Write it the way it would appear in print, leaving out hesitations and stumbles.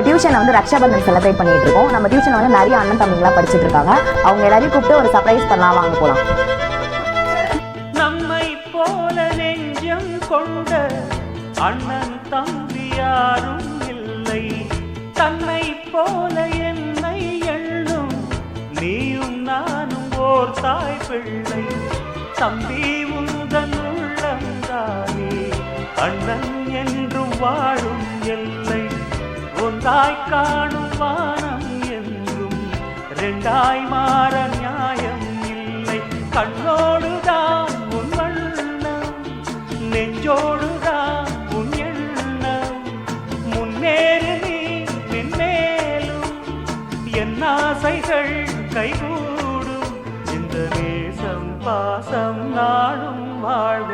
நம்ம டியூஷன்ல வந்து ரக்ஷாபந்தன் செலிப்ரேட் பண்ணிட்டு இருக்கோம். நம்ம டியூஷன்ல வந்து நிறைய அண்ணன் தம்பிங்களாம் படிச்சுட்டு இருக்காங்க. அவங்க எல்லாரையும் கூப்பிட்டு ஒரு சர்ப்ரைஸ் பண்ணலாம், வாங்க போலாம். நம்மை போல நெஞ்சம் கொண்ட அண்ணன் தம்பி யாரும் இல்லை, தன்னை போல என்னை எண்ணும் நீயும் நானும் ஓர் தாய் பிள்ளை. தம்பி உந்தன் உள்ளந்தானே அண்ணன் என்றும் வாழும் எல்லை. ஒன்றாய் காணும் வானம் என்றும் ரெண்டாய் மாற நியாயம் இல்லை. கண்ணோடுதான் உன் வண்ணம், நெஞ்சோடுதான் உன் எண்ணம். முன்னேறு நீ மென்மேலும், என் ஆசைகள் கைகூடும். இந்த நேசம் பாசம் நாடும் வாழ்வு